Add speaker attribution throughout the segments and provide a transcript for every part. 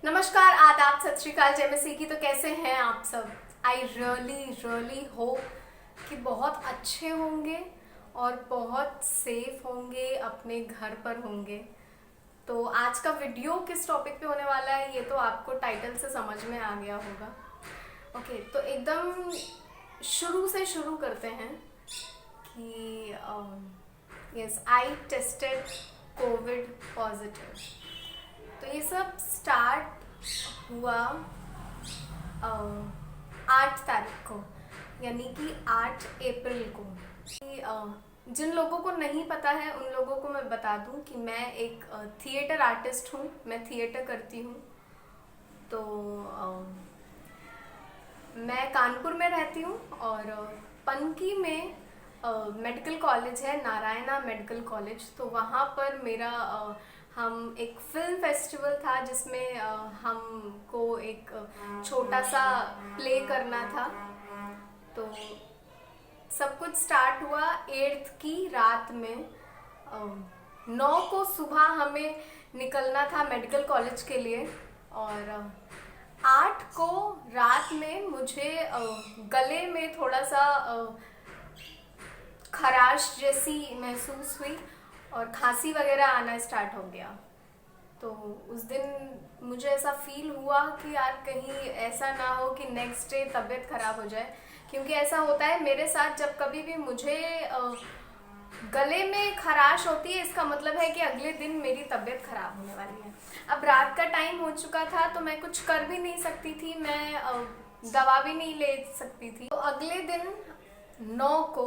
Speaker 1: नमस्कार, आदाब, सत श्री अकाल, जय मसीह की। तो कैसे हैं आप सब? आई रियली होप कि बहुत अच्छे होंगे और बहुत सेफ होंगे, अपने घर पर होंगे। तो आज का वीडियो किस टॉपिक पे होने वाला है ये तो आपको टाइटल से समझ में आ गया होगा। ओके, तो एकदम शुरू से शुरू करते हैं कि yes, I tasted Covid positive. तो ये सब स्टार्ट हुआ 8 तारीख को, यानी कि 8 अप्रैल को। जिन लोगों को नहीं पता है उन लोगों को मैं बता दूं कि मैं एक थिएटर आर्टिस्ट हूँ, मैं थिएटर करती हूँ। तो मैं कानपुर में रहती हूँ और पनकी में मेडिकल कॉलेज है, नारायणा मेडिकल कॉलेज। तो वहाँ पर मेरा हम एक फिल्म फेस्टिवल था जिसमें हमको एक छोटा सा प्ले करना था। तो सब कुछ स्टार्ट हुआ 8 की रात में। 9 को सुबह हमें निकलना था मेडिकल कॉलेज के लिए और 8 को रात में मुझे गले में थोड़ा सा खराश जैसी महसूस हुई और खांसी वगैरह आना स्टार्ट हो गया। तो उस दिन मुझे ऐसा फील हुआ कि यार कहीं ऐसा ना हो कि नेक्स्ट डे तबीयत खराब हो जाए, क्योंकि ऐसा होता है मेरे साथ। जब कभी भी मुझे गले में खराश होती है, इसका मतलब है कि अगले दिन मेरी तबीयत खराब होने वाली है। अब रात का टाइम हो चुका था तो मैं कुछ कर भी नहीं सकती थी, मैं दवा भी नहीं ले सकती थी। तो अगले दिन 9 को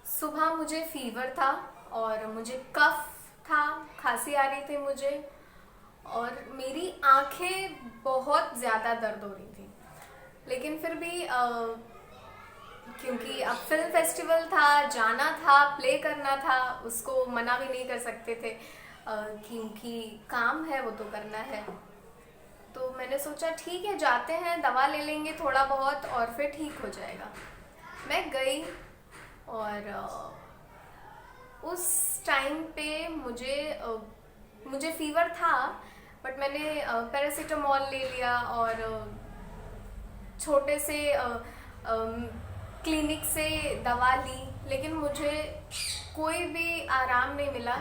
Speaker 1: सुबह मुझे फीवर था और मुझे कफ था, खांसी आ रही थी मुझे और मेरी आंखें बहुत ज़्यादा दर्द हो रही थी। लेकिन फिर भी क्योंकि अब फिल्म फेस्टिवल था, जाना था, प्ले करना था, उसको मना भी नहीं कर सकते थे क्योंकि काम है वो तो करना है। तो मैंने सोचा ठीक है, जाते हैं, दवा ले लेंगे थोड़ा बहुत और फिर ठीक हो जाएगा। मैं गई और उस टाइम पे मुझे फीवर था, बट मैंने पैरासीटामोल ले लिया और छोटे से क्लिनिक से दवा ली, लेकिन मुझे कोई भी आराम नहीं मिला।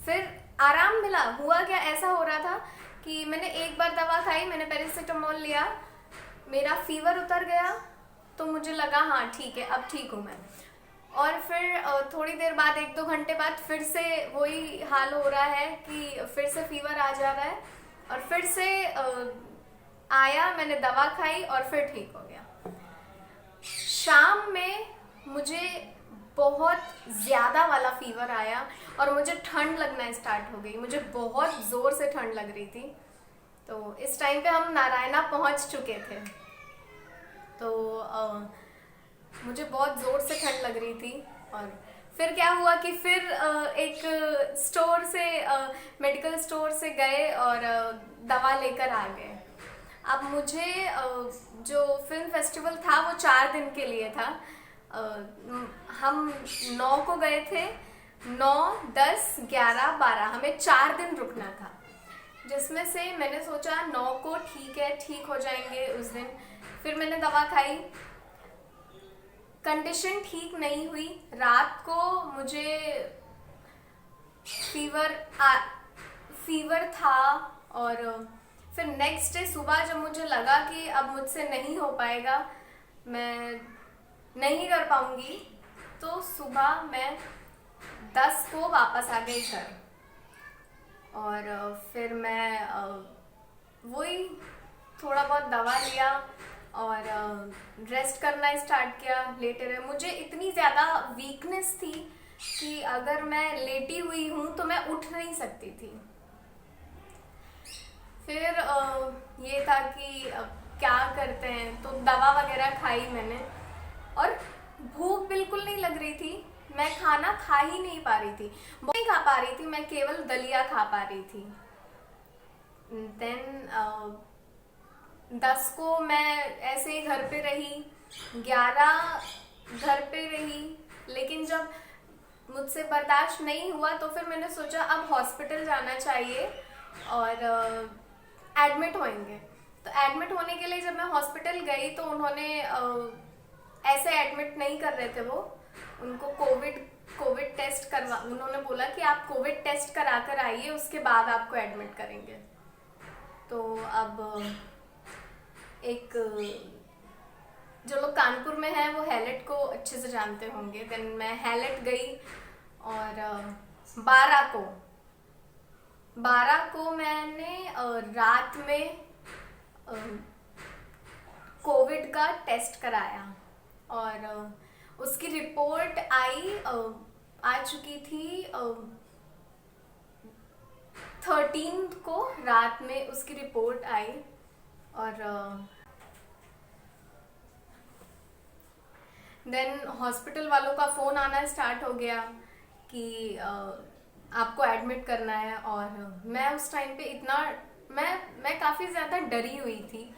Speaker 1: फिर आराम मिला, हुआ क्या, ऐसा हो रहा था कि मैंने एक बार दवा खाई, मैंने पैरासीटामोल लिया, मेरा फीवर उतर गया, तो मुझे लगा हाँ ठीक है, अब ठीक हूँ मैं। और फिर थोड़ी देर बाद, 1-2 घंटे बाद फिर से वही हाल हो रहा है कि फिर से फीवर आ जा रहा है और फिर से आया, मैंने दवा खाई और फिर ठीक हो गया। शाम में मुझे बहुत ज़्यादा वाला फीवर आया और मुझे ठंड लगना स्टार्ट हो गई, मुझे बहुत ज़ोर से ठंड लग रही थी। तो इस टाइम पे हम नारायणा पहुंच चुके थे। तो मुझे बहुत ज़ोर से ठंड लग रही थी और फिर क्या हुआ कि फिर एक स्टोर से, मेडिकल स्टोर से गए और दवा लेकर आ गए। अब मुझे जो फिल्म फेस्टिवल था वो 4 दिन के लिए था। हम 9 को गए थे, 9, 10, 11, 12, हमें 4 दिन रुकना था, जिसमें से मैंने सोचा 9 को ठीक है, ठीक हो जाएंगे उस दिन। फिर मैंने दवा खाई, कंडीशन ठीक नहीं हुई। रात को मुझे फीवर था और फिर नेक्स्ट डे सुबह जब मुझे लगा कि अब मुझसे नहीं हो पाएगा, मैं नहीं कर पाऊंगी, तो सुबह मैं 10 को वापस आ गई घर। और फिर मैं वही थोड़ा बहुत दवा लिया और रेस्ट करना स्टार्ट किया, लेटे रहे। मुझे इतनी ज़्यादा वीकनेस थी कि अगर मैं लेटी हुई हूँ तो मैं उठ नहीं सकती थी। फिर ये था कि क्या करते हैं, तो दवा वगैरह खाई मैंने और भूख बिल्कुल नहीं लग रही थी, मैं खाना खा ही नहीं पा रही थी, नहीं खा पा रही थी, मैं केवल दलिया खा पा रही थी। देन 10 को मैं ऐसे ही घर पे रही, 11 घर पे रही, लेकिन जब मुझसे बर्दाश्त नहीं हुआ तो फिर मैंने सोचा अब हॉस्पिटल जाना चाहिए और एडमिट होंगे। तो एडमिट होने के लिए जब मैं हॉस्पिटल गई तो उन्होंने ऐसे एडमिट नहीं कर रहे थे, वो उनको कोविड टेस्ट करवा, उन्होंने बोला कि आप कोविड टेस्ट करा कर आइए, उसके बाद आपको एडमिट करेंगे। तो अब एक जो लोग कानपुर में हैं वो हैलेट को अच्छे से जानते होंगे। देन मैं हैलेट गई और 12 को मैंने रात में कोविड का टेस्ट कराया और उसकी रिपोर्ट आ चुकी थी 13 को रात में उसकी रिपोर्ट आई। और देन हॉस्पिटल वालों का फ़ोन आना स्टार्ट हो गया कि आपको एडमिट करना है। और मैं उस टाइम पे इतना मैं काफ़ी ज़्यादा डरी हुई थी।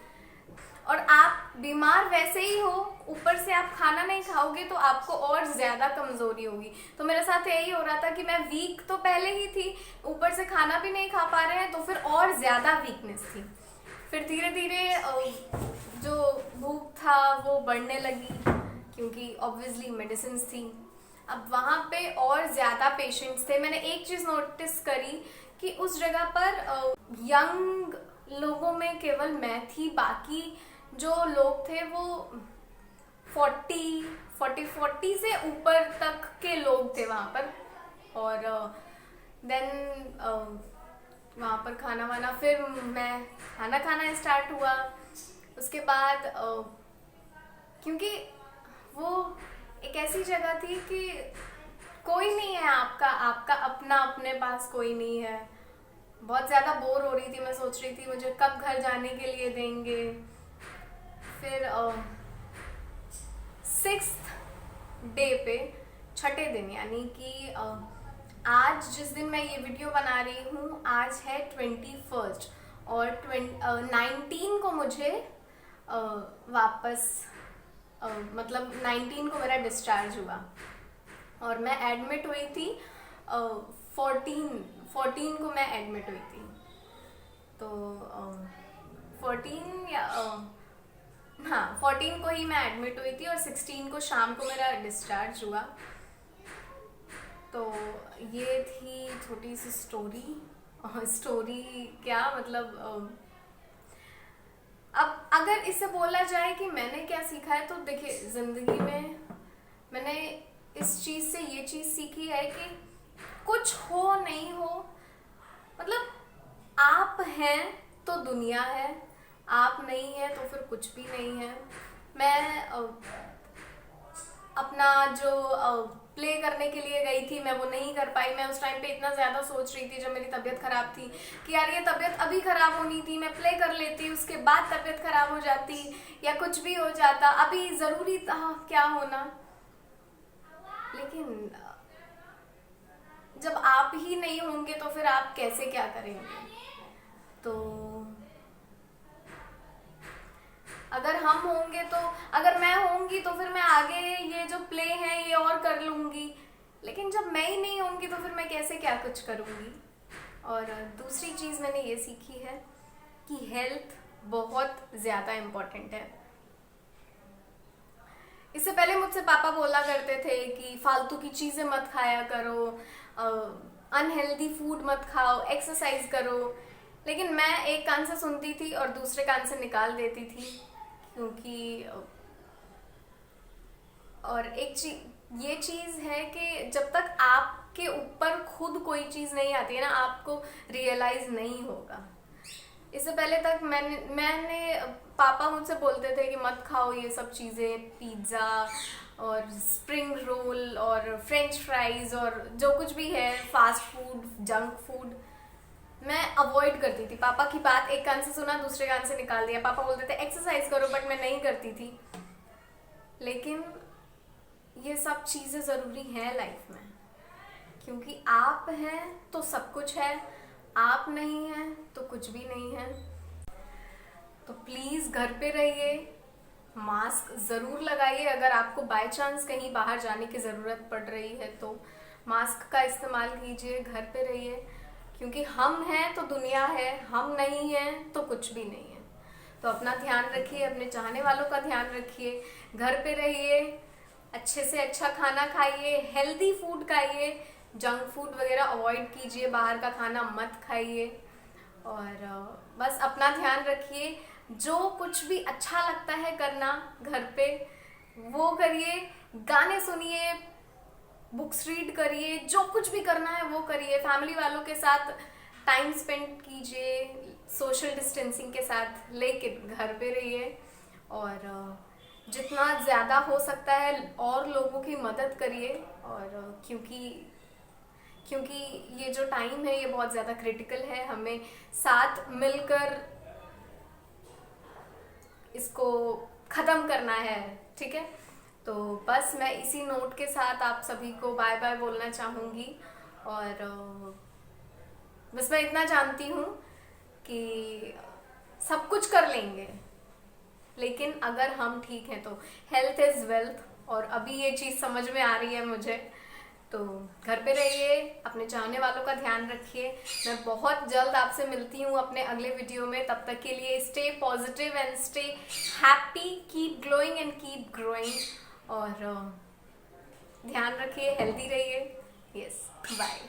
Speaker 1: और आप बीमार वैसे ही हो, ऊपर से आप खाना नहीं खाओगे तो आपको और ज़्यादा कमज़ोरी होगी। तो मेरे साथ यही हो रहा था कि मैं वीक तो पहले ही थी, ऊपर से खाना भी नहीं खा पा रहे हैं, तो फिर और ज़्यादा वीकनेस थी। फिर धीरे धीरे जो भूख था वो बढ़ने लगी क्योंकि ऑब्वियसली मेडिसिन थी। अब वहाँ पे और ज़्यादा पेशेंट्स थे। मैंने एक चीज़ नोटिस करी कि उस जगह पर यंग लोगों में केवल मैं थी, बाकी जो लोग थे वो 40 से ऊपर तक के लोग थे वहाँ पर। और देन वहाँ पर खाना वाना, फिर मैं खाना खाना स्टार्ट हुआ। उसके बाद क्योंकि वो एक ऐसी जगह थी कि कोई नहीं है आपका अपना, अपने पास कोई नहीं है। बहुत ज़्यादा बोर हो रही थी, मैं सोच रही थी मुझे कब घर जाने के लिए देंगे। फिर 6th डे पे, छठे दिन, यानी कि आज जिस दिन मैं ये वीडियो बना रही हूँ आज है 21 और 19 को मुझे वापस मतलब 19 को मेरा डिस्चार्ज हुआ और मैं एडमिट हुई थी 14 को मैं एडमिट हुई थी। तो 14 को ही मैं एडमिट हुई थी और 16 को शाम को मेरा डिस्चार्ज हुआ। तो ये थी छोटी सी स्टोरी क्या मतलब अब अगर इसे बोला जाए कि मैंने क्या सीखा है, तो देखिए ज़िंदगी में मैंने इस चीज़ से ये चीज़ सीखी है कि कुछ हो नहीं हो, मतलब आप हैं तो दुनिया है, आप नहीं है तो फिर कुछ भी नहीं है। मैं अपना जो प्ले करने के लिए गई थी मैं वो नहीं कर पाई। मैं उस टाइम पे इतना ज़्यादा सोच रही थी जब मेरी तबीयत ख़राब थी कि यार ये तबीयत अभी ख़राब होनी थी, मैं प्ले कर लेती, उसके बाद तबीयत ख़राब हो जाती या कुछ भी हो जाता, अभी ज़रूरी था क्या होना। लेकिन जब आप ही नहीं होंगे तो फिर आप कैसे क्या करेंगे। तो अगर हम होंगे तो, अगर मैं होंगी तो फिर मैं आगे ये जो प्ले है ये और कर लूँगी, लेकिन जब मैं ही नहीं होंगी तो फिर मैं कैसे क्या कुछ करूँगी। और दूसरी चीज़ मैंने ये सीखी है कि हेल्थ बहुत ज़्यादा इम्पोर्टेंट है। इससे पहले मुझसे पापा बोला करते थे कि फालतू की चीज़ें मत खाया करो, अनहेल्दी फूड मत खाओ, एक्सरसाइज करो, लेकिन मैं एक कान से सुनती थी और दूसरे कान से निकाल देती थी। क्योंकि और एक ये चीज़ है कि जब तक आपके ऊपर खुद कोई चीज़ नहीं आती है ना, आपको रियलाइज़ नहीं होगा। इससे पहले तक मैंने पापा मुझसे बोलते थे कि मत खाओ ये सब चीज़ें, पिज़्ज़ा और स्प्रिंग रोल और फ्रेंच फ्राइज़ और जो कुछ भी है फास्ट फूड, जंक फूड, मैं अवॉइड करती थी। पापा की बात एक कान से सुना, दूसरे कान से निकाल दिया। पापा बोलते थे एक्सरसाइज करो, बट मैं नहीं करती थी। लेकिन ये सब चीज़ें ज़रूरी हैं लाइफ में, क्योंकि आप हैं तो सब कुछ है, आप नहीं हैं तो कुछ भी नहीं है। तो प्लीज़ घर पे रहिए, मास्क ज़रूर लगाइए। अगर आपको बाय चांस कहीं बाहर जाने की ज़रूरत पड़ रही है तो मास्क का इस्तेमाल कीजिए, घर पे रहिए। क्योंकि हम हैं तो दुनिया है, हम नहीं हैं तो कुछ भी नहीं है। तो अपना ध्यान रखिए, अपने चाहने वालों का ध्यान रखिए, घर पे रहिए, अच्छे से अच्छा खाना खाइए, हेल्दी फूड खाइए, जंक फूड वगैरह अवॉइड कीजिए, बाहर का खाना मत खाइए। और बस अपना ध्यान रखिए, जो कुछ भी अच्छा लगता है करना घर पे वो करिए, गाने सुनिए, बुक्स रीड करिए, जो कुछ भी करना है वो करिए, फैमिली वालों के साथ टाइम स्पेंड कीजिए, सोशल डिस्टेंसिंग के साथ, लेकिन घर पे रहिए। और जितना ज़्यादा हो सकता है और लोगों की मदद करिए। और क्योंकि ये जो टाइम है ये बहुत ज़्यादा क्रिटिकल है, हमें साथ मिलकर इसको ख़त्म करना है, ठीक है। तो बस मैं इसी नोट के साथ आप सभी को बाय बाय बोलना चाहूँगी। और बस मैं इतना जानती हूँ कि सब कुछ कर लेंगे, लेकिन अगर हम ठीक हैं तो हेल्थ इज़ वेल्थ, और अभी ये चीज़ समझ में आ रही है मुझे। तो घर पे रहिए, अपने चाहने वालों का ध्यान रखिए। मैं बहुत जल्द आपसे मिलती हूँ अपने अगले वीडियो में। तब तक के लिए stay positive and stay happy, keep glowing and keep growing. और ध्यान रखिए, हेल्दी रहिए। Yes, bye.